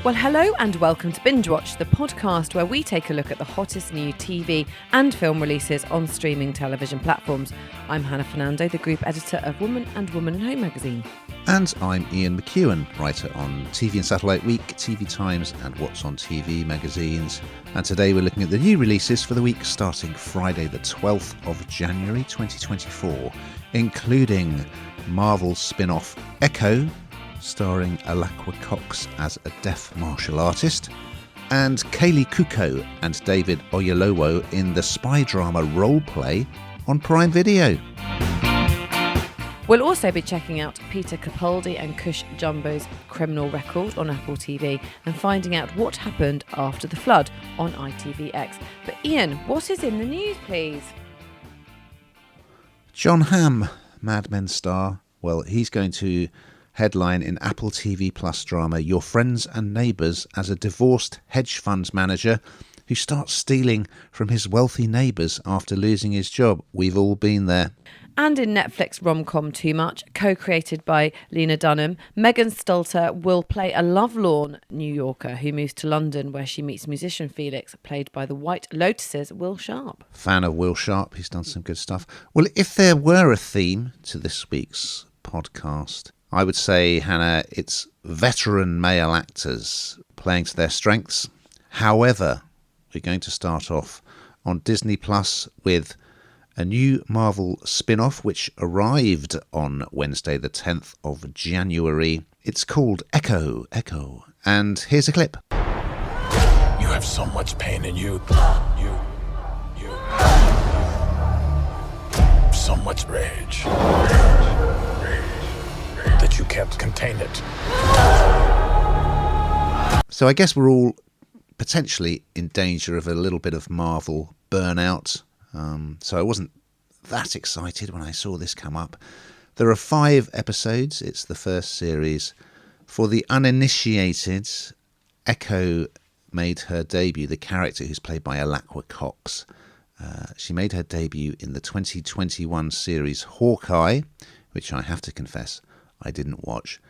Well, hello and welcome to Binge Watch, the podcast where we take a look at the hottest new TV and film releases on streaming television platforms. I'm Hannah Fernando, the group editor of Woman and Home magazine. And I'm Ian McEwan, writer on TV and Satellite Week, TV Times and What's on TV magazines. And today we're looking at the new releases for the week starting Friday the 12th of January 2024, including Marvel's spin-off Echo, starring Alakwa Cox as a deaf martial artist, and Kaylee Kuko and David Oyelowo in the spy drama Roleplay on Prime Video. We'll also be checking out Peter Capaldi and Cush Jumbo's Criminal Record on Apple TV and finding out what happened after the flood on ITVX. But Ian, what is in the news, please? Jon Hamm, Mad Men star, well, he's going to headline in Apple TV Plus drama Your Friends and Neighbours as a divorced hedge fund manager who starts stealing from his wealthy neighbours after losing his job. We've all been there. And in Netflix rom-com Too Much, co-created by Lena Dunham, Megan Stalter will play a lovelorn New Yorker who moves to London where she meets musician Felix, played by the White Lotus's Will Sharp. Fan of Will Sharp, he's done some good stuff. Well, if there were a theme to this week's podcast, I would say, Hannah, it's veteran male actors playing to their strengths. However, we're going to start off on Disney Plus with a new Marvel spin-off which arrived on Wednesday the 10th of January. It's called Echo, and here's a clip. You have so much pain in you. You. So much rage. That you can't contain it. So I guess we're all potentially in danger of a little bit of Marvel burnout. So I wasn't that excited when I saw this come up. There are 5 episodes. It's the first series. For the uninitiated, Echo made her debut, the character who's played by Alakwa Cox. She made her debut in the 2021 series Hawkeye, which I have to confess I didn't watch.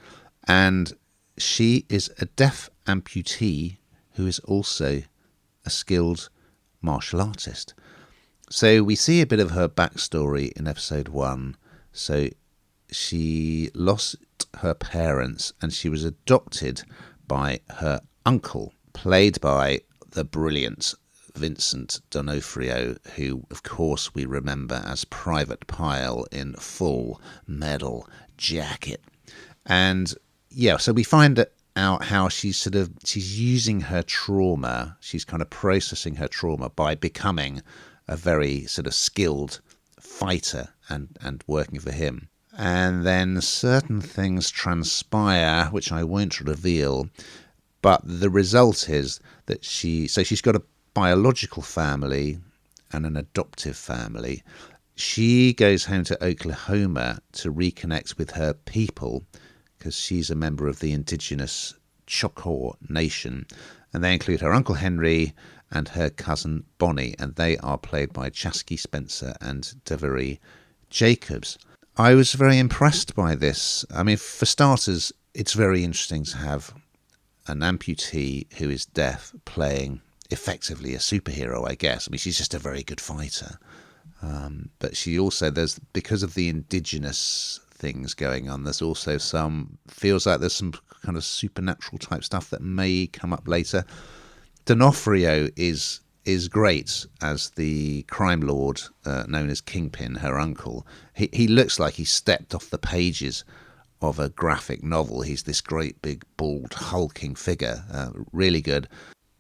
And she is a deaf amputee who is also a skilled martial artist. So we see a bit of her backstory in episode 1. So she lost her parents and she was adopted by her uncle, played by the brilliant Vincent D'Onofrio, who of course we remember as Private Pyle in Full Metal Jacket. And yeah, so we find out how she's using her trauma, she's kind of processing her trauma by becoming a very sort of skilled fighter and working for him. And then certain things transpire, which I won't reveal, but the result is that she's got a biological family and an adoptive family. She goes home to Oklahoma to reconnect with her people because she's a member of the indigenous Choctaw Nation. And they include her Uncle Henry and her cousin Bonnie, and they are played by Chasky Spencer and Devery Jacobs. I was very impressed by this. I mean, for starters, it's very interesting to have an amputee who is deaf playing effectively a superhero, I guess. I mean, she's just a very good fighter. But she also, because of the indigenous things going on, there's also feels like there's some kind of supernatural type stuff that may come up later. D'Onofrio is great as the crime lord known as Kingpin, her uncle. He looks like he stepped off the pages of a graphic novel. He's this great big bald hulking figure, really good.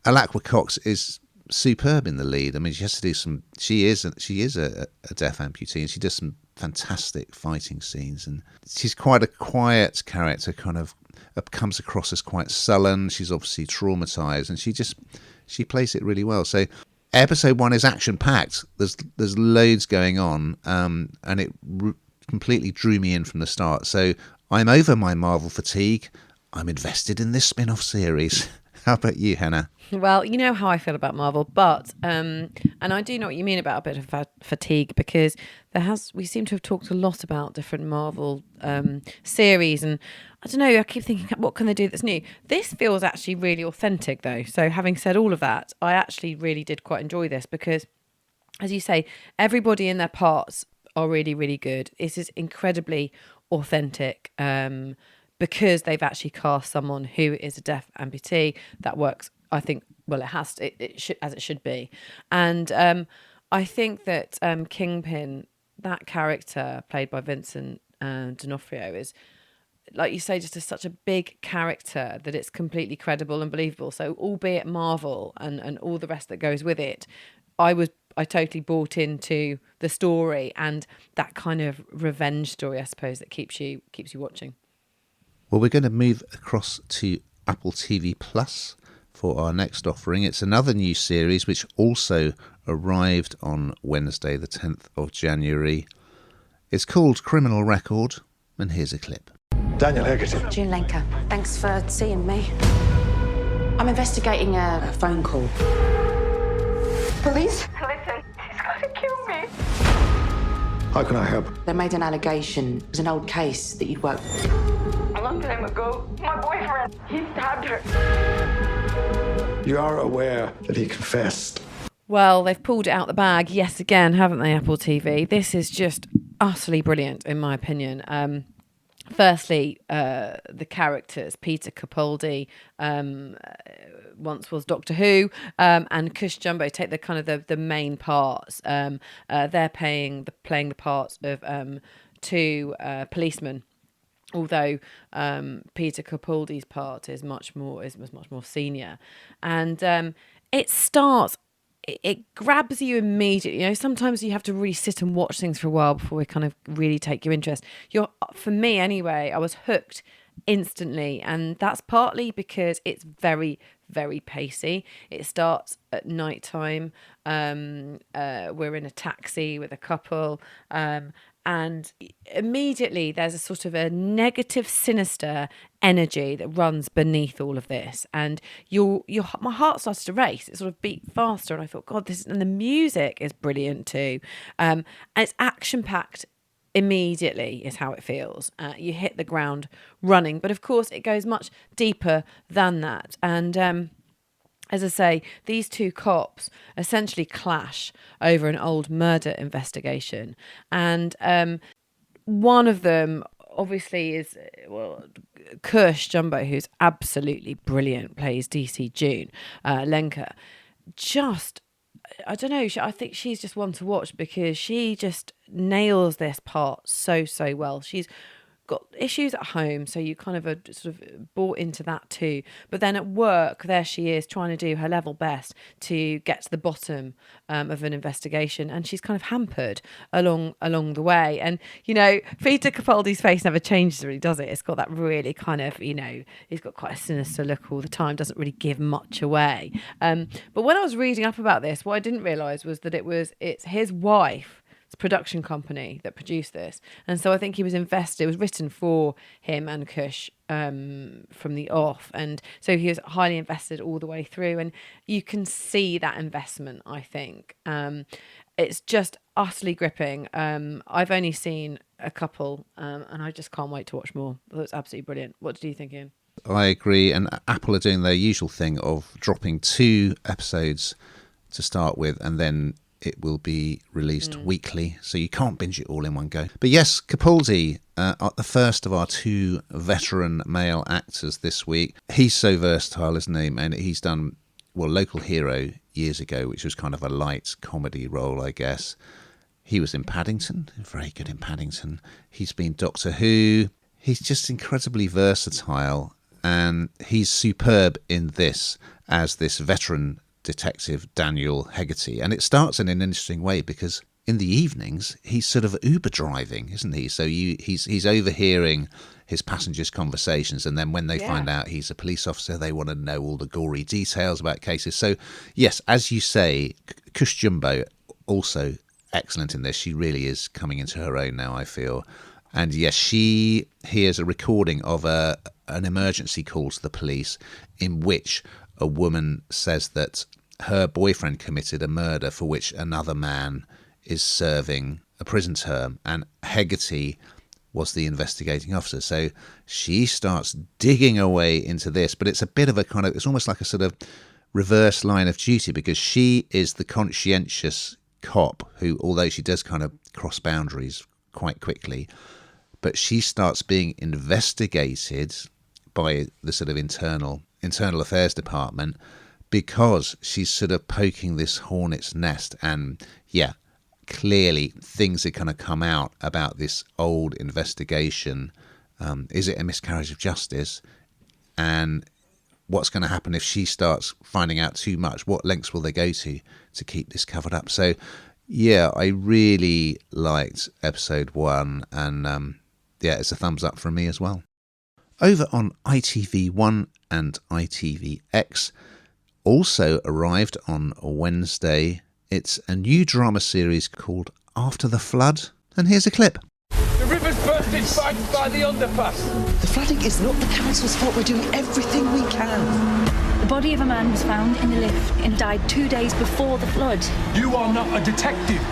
Alakwa Cox is superb in the lead. I mean, she has to do some. She is a deaf amputee, and she does some fantastic fighting scenes. And she's quite a quiet character, kind of comes across as quite sullen. She's obviously traumatized, and she plays it really well. So episode 1 is action packed. There's loads going on, and it completely drew me in from the start. So I'm over my Marvel fatigue. I'm invested in this spin-off series. How about you, Hannah? Well, you know how I feel about Marvel, but and I do know what you mean about a bit of fatigue, because we seem to have talked a lot about different Marvel series, and I don't know, I keep thinking, what can they do that's new? This feels actually really authentic, though. So having said all of that, I actually really did quite enjoy this because, as you say, everybody in their parts are really, really good. This is incredibly authentic. Because they've actually cast someone who is a deaf amputee. That works, I think. Well, it has to, it should, as it should be. And I think that Kingpin, that character played by Vincent D'Onofrio, is, like you say, just such a big character that it's completely credible and believable. So, albeit Marvel and all the rest that goes with it, I totally bought into the story and that kind of revenge story, I suppose, that keeps you watching. Well, we're going to move across to Apple TV Plus for our next offering. It's another new series which also arrived on Wednesday, the 10th of January. It's called Criminal Record, and here's a clip. Daniel Hegarty. June Lenker, thanks for seeing me. I'm investigating a phone call. Police? Listen, he's going to kill me. How can I help? They made an allegation. It was an old case that you'd worked. A long time ago, my boyfriend, he stabbed her. You are aware that he confessed. Well, they've pulled it out the bag, yes, again, haven't they, Apple TV? This is just utterly brilliant, in my opinion. Firstly, the characters, Peter Capaldi, once was Doctor Who, and Cush Jumbo take the kind of the main parts. They're playing the parts of two policemen. Although Peter Capaldi's part is much more senior, and it starts. It grabs you immediately. You know, sometimes you have to really sit and watch things for a while before we kind of really take your interest. For me anyway, I was hooked instantly, and that's partly because it's very, very pacey. It starts at nighttime. We're in a taxi with a couple, and immediately there's a sort of a negative, sinister energy that runs beneath all of this, and my heart started to race. It sort of beat faster, and I thought, God, and the music is brilliant too, and it's action packed. Immediately is how it feels. You hit the ground running, but of course it goes much deeper than that. And as I say, these two cops essentially clash over an old murder investigation, and one of them obviously is Cush Jumbo, who's absolutely brilliant, plays DC June Lenker. I don't know, I think she's just one to watch because she just nails this part so well. She's got issues at home, so you kind of are sort of bought into that too. But then at work, there she is trying to do her level best to get to the bottom of an investigation, and she's kind of hampered along the way. And you know, Peter Capaldi's face never changes, really, does it? It's got that really kind of, you know, he's got quite a sinister look all the time, doesn't really give much away. But when I was reading up about this, what I didn't realise was that it's his wife. Production company that produced this, and so I think he was invested. It was written for him and Cush from the off, and so he was highly invested all the way through, and you can see that investment. I think it's just utterly gripping. I've only seen a couple, and I just can't wait to watch more. It's absolutely brilliant. What did you think, Ian? I agree, and Apple are doing their usual thing of dropping 2 episodes to start with, and then it will be released weekly, so you can't binge it all in one go. But yes, Capaldi, the first of our 2 veteran male actors this week. He's so versatile, isn't he? And he's done, Local Hero years ago, which was kind of a light comedy role, I guess. He was in Paddington, very good in Paddington. He's been Doctor Who. He's just incredibly versatile, and he's superb in this as this veteran detective Daniel Hegarty. And it starts in an interesting way because in the evenings he's sort of Uber driving, isn't he? So he's overhearing his passengers' conversations, and then when they find out he's a police officer, they want to know all the gory details about cases. So yes, as you say, Cush Jumbo also excellent in this. She really is coming into her own now, I feel. And yes, she hears a recording of an emergency call to the police in which a woman says that her boyfriend committed a murder for which another man is serving a prison term, and Hegarty was the investigating officer. So she starts digging away into this, but it's a bit of a kind of, it's almost like a sort of reverse line of duty, because she is the conscientious cop who, although she does kind of cross boundaries quite quickly, but she starts being investigated by the sort of internal affairs department because she's sort of poking this hornet's nest. And yeah, clearly things are going to come out about this old investigation. Is it a miscarriage of justice? And what's going to happen if she starts finding out too much? What lengths will they go to keep this covered up? So yeah, I really liked episode 1, and yeah, it's a thumbs up from me as well. Over on ITV1 and ITVX, also arrived on Wednesday, it's a new drama series called After the Flood, and here's a clip. The river's burst its banks by the underpass. The flooding is not the council's fault. We're doing everything we can. The body of a man was found in the lift and died 2 days before the flood. You are not a detective.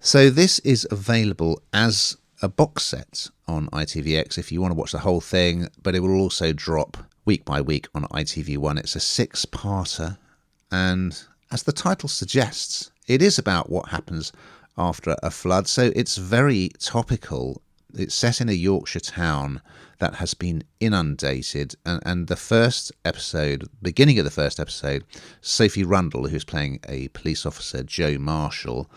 So this is available as a box set on ITVX if you want to watch the whole thing, but it will also drop week by week on ITV1. It's a 6-parter, and as the title suggests, it is about what happens after a flood. So it's very topical. It's set in a Yorkshire town that has been inundated, and the first episode, beginning of the first episode, Sophie Rundle, who's playing a police officer, Joe Marshall,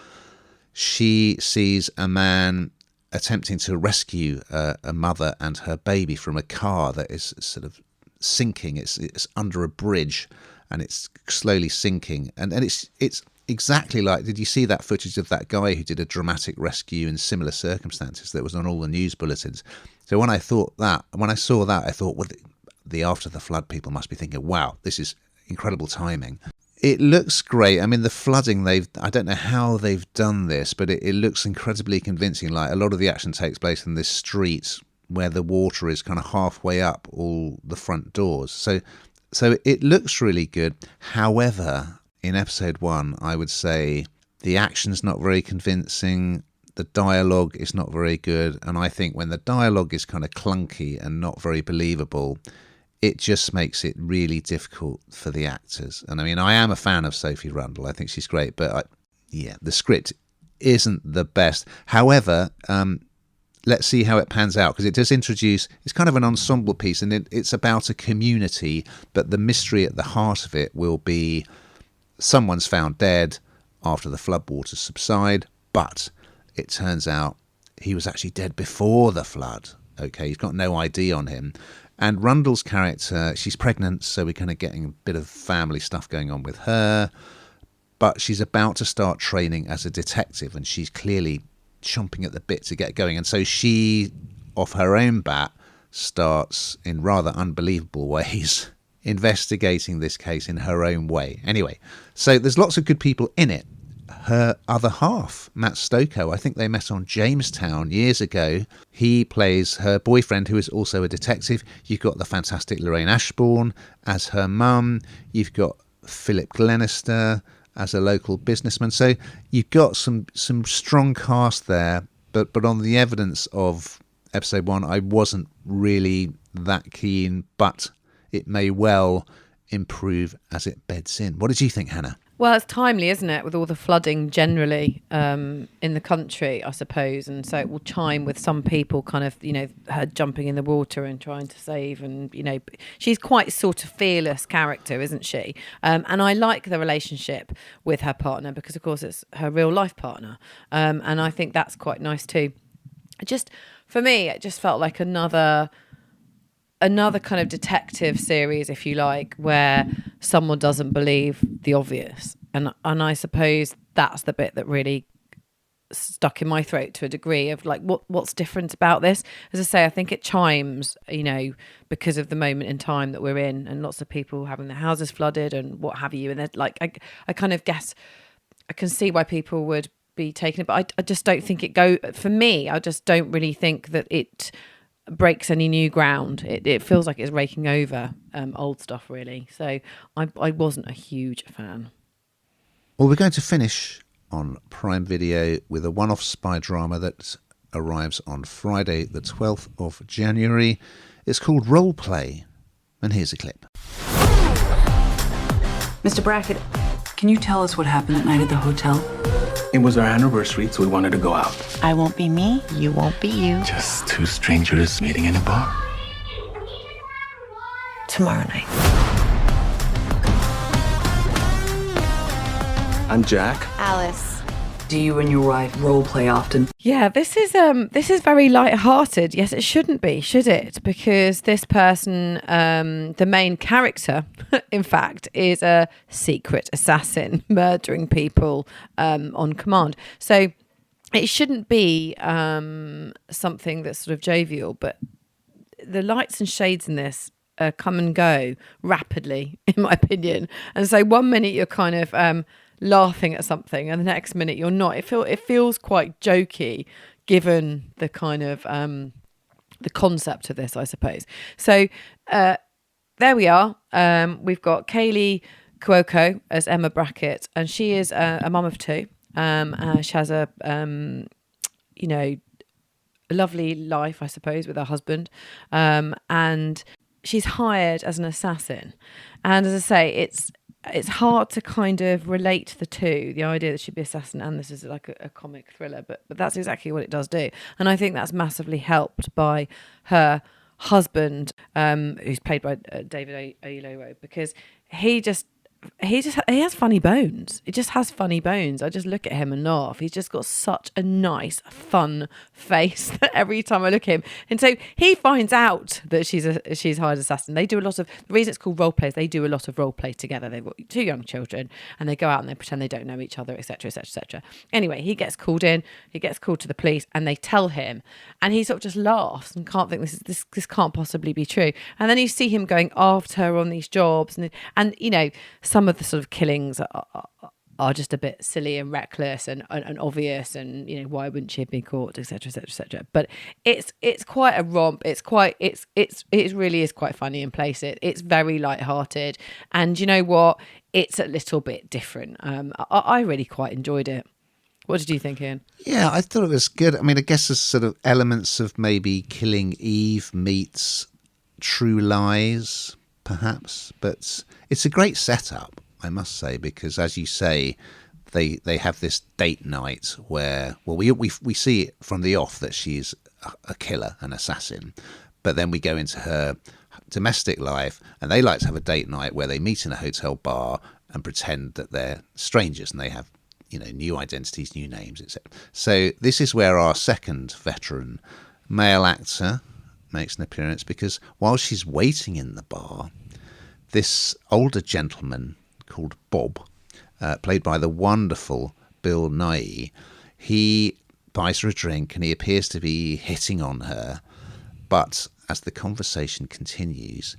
she sees a man attempting to rescue a mother and her baby from a car that is sort of sinking. It's under a bridge and it's slowly sinking, and it's exactly like, did you see that footage of that guy who did a dramatic rescue in similar circumstances that was on all the news bulletins? So when I saw that, I thought, well, the After the Flood people must be thinking, wow, this is incredible timing. It looks great. I mean, the flooding, I don't know how they've done this, but it looks incredibly convincing. Like, a lot of the action takes place in this street where the water is kind of halfway up all the front doors. So it looks really good. However, in episode 1, I would say the action's not very convincing. The dialogue is not very good. And I think when the dialogue is kind of clunky and not very believable, it just makes it really difficult for the actors. And I mean, I am a fan of Sophie Rundle. I think she's great. But the script isn't the best. However, let's see how it pans out, because it does introduce, it's kind of an ensemble piece, and it's about a community. But the mystery at the heart of it will be someone's found dead after the floodwaters subside, but it turns out he was actually dead before the flood. Okay, he's got no ID on him. And Rundle's character, she's pregnant, so we're kind of getting a bit of family stuff going on with her. But she's about to start training as a detective, and she's clearly chomping at the bit to get going. And so she, off her own bat, starts in rather unbelievable ways investigating this case in her own way. Anyway, so there's lots of good people in it. Her other half, Matt Stokoe, I think they met on Jamestown years ago. He plays her boyfriend, who is also a detective. You've got the fantastic Lorraine Ashbourne as her mum. You've got Philip Glenister as a local businessman. So you've got some strong cast there. But on the evidence of episode 1, I wasn't really that keen, but it may well improve as it beds in. What did you think, Hannah? Well, it's timely, isn't it, with all the flooding generally in the country, I suppose. And so it will chime with some people kind of, her jumping in the water and trying to save. And, she's quite sort of fearless character, isn't she? And I like the relationship with her partner because, of course, it's her real life partner. And I think that's quite nice too. For me, it just felt like another kind of detective series, if you like, where someone doesn't believe the obvious. And I suppose that's the bit that really stuck in my throat to a degree of like, what's different about this? As I say, I think it chimes, because of the moment in time that we're in, and lots of people having their houses flooded and what have you. And they're like, I kind of guess I can see why people would be taking it, but I just don't think for me, I just don't really think that it breaks any new ground. It feels like it's raking over old stuff, really. So I wasn't a huge fan. Well, we're going to finish on Prime Video with a one-off spy drama that arrives on Friday the 12th of January. It's called Role Play, and here's a clip. Mr. Brackett, can you tell us what happened that night at the hotel? It was our anniversary, so we wanted to go out. I won't be me, you won't be you. Just two strangers meeting in a bar. Tomorrow night. I'm Jack. Alice. Do you and your wife role play often? Yeah, this is very light-hearted. Yes, it shouldn't be, should it? Because this person, the main character, in fact, is a secret assassin murdering people on command. So it shouldn't be something that's sort of jovial, but the lights and shades in this come and go rapidly, in my opinion. And so 1 minute you're kind of laughing at something, and the next minute you're not. It feels quite jokey, given the kind of the concept of this, I suppose. So there we are. We've got Kaylee Cuoco as Emma Brackett, and she is a mum of two. She has a a lovely life, I suppose, with her husband, and she's hired as an assassin. And as I say, it's hard to kind of relate the two, the idea that she'd be assassin and this is like a comic thriller, but that's exactly what it does do. And I think that's massively helped by her husband, who's played by David Oyelowo, because he has funny bones. He just has funny bones. I just look at him and laugh. He's just got such a nice, fun face that every time I look at him. And so he finds out that she's hired assassin. They do a lot of, the reason it's called role plays, they do a lot of role play together. They've got two young children and they go out and they pretend they don't know each other, etc., etc., etc. Anyway, he gets called in. He gets called to the police and they tell him, and he sort of just laughs and can't think this can't possibly be true. And then you see him going after her on these jobs, and some of the sort of killings are just a bit silly and reckless and obvious, and why wouldn't she have been caught, etc., etc., etc. But it's quite a romp. It really is quite funny in places. It's very light-hearted, and you know what? It's a little bit different. I really quite enjoyed it. What did you think, Ian? Yeah, I thought it was good. I mean, I guess there's sort of elements of maybe Killing Eve meets True Lies, perhaps, but it's a great setup, I must say, because as you say, they have this date night where, well, we see it from the off that she's a killer, an assassin, but then we go into her domestic life and they like to have a date night where they meet in a hotel bar and pretend that they're strangers and they have new identities, new names, etc. So this is where our second veteran male actor makes an appearance, because while she's waiting in the bar, this older gentleman called Bob, played by the wonderful Bill Nighy, he buys her a drink and he appears to be hitting on her. But as the conversation continues,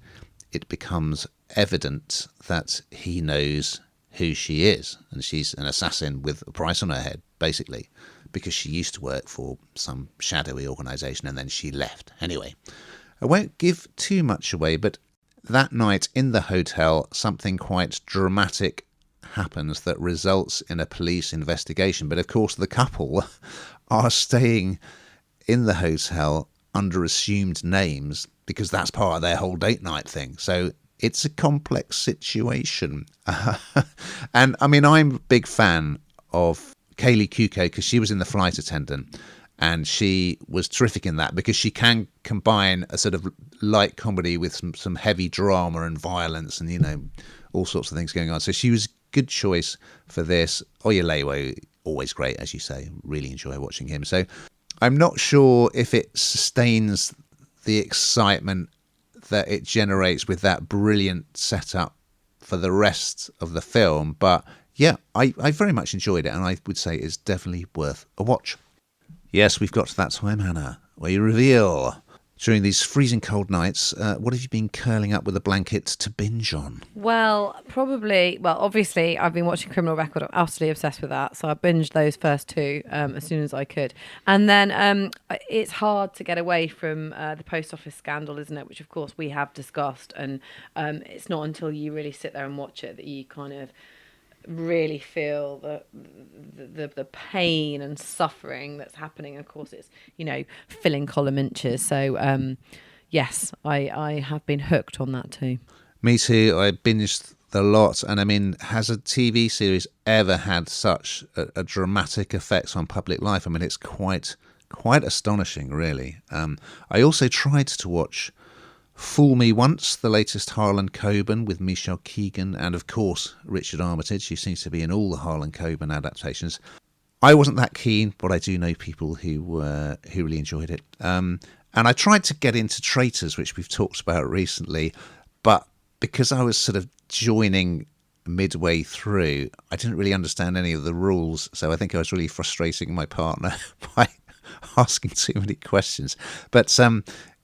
it becomes evident that he knows who she is, and she's an assassin with a price on her head, basically, because she used to work for some shadowy organisation and then she left. Anyway, I won't give too much away, but that night in the hotel, something quite dramatic happens that results in a police investigation. But of course, the couple are staying in the hotel under assumed names because that's part of their whole date night thing. So it's a complex situation. And I mean, I'm a big fan of Kaylee Cuoco because she was in The Flight Attendant. And she was terrific in that because she can combine a sort of light comedy with some heavy drama and violence and, all sorts of things going on. So she was a good choice for this. Oyelowo, always great, as you say. Really enjoy watching him. So I'm not sure if it sustains the excitement that it generates with that brilliant setup for the rest of the film. But yeah, I very much enjoyed it. And I would say it's definitely worth a watch. Yes, we've got to that time, Hannah, where you reveal during these freezing cold nights, what have you been curling up with a blanket to binge on? Well, obviously, I've been watching Criminal Record. I'm utterly obsessed with that. So I binged those first two as soon as I could. And then it's hard to get away from the post office scandal, isn't it? Which, of course, we have discussed. And it's not until you really sit there and watch it that you kind of really feel the pain and suffering that's happening. Of course, it's, filling column inches. So, yes, I have been hooked on that too. Me too. I binged the lot. And I mean, has a TV series ever had such a dramatic effect on public life? I mean, it's quite astonishing, really. I also tried to watch Fool Me Once, the latest Harlan Coben with Michelle Keegan and, of course, Richard Armitage, who seems to be in all the Harlan Coben adaptations. I wasn't that keen, but I do know people who really enjoyed it. And I tried to get into Traitors, which we've talked about recently, but because I was sort of joining midway through, I didn't really understand any of the rules, so I think I was really frustrating my partner by asking too many questions. But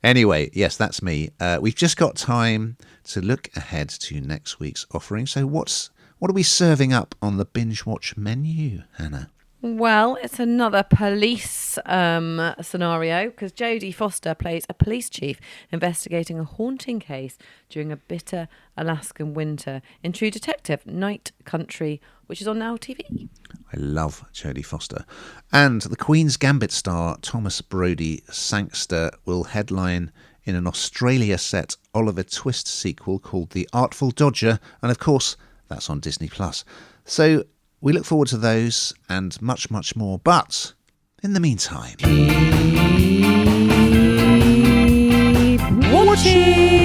anyway, yes, that's me. We've just got time to look ahead to next week's offering. So what are we serving up on the Binge Watch menu, Hannah? Well, it's another police scenario because Jodie Foster plays a police chief investigating a haunting case during a bitter Alaskan winter in True Detective Night Country, which is on Now TV. I love Jodie Foster. And the Queen's Gambit star Thomas Brodie Sangster will headline in an Australia-set Oliver Twist sequel called The Artful Dodger, and of course, that's on Disney+. So we look forward to those and much, much more. But in the meantime, keep watching!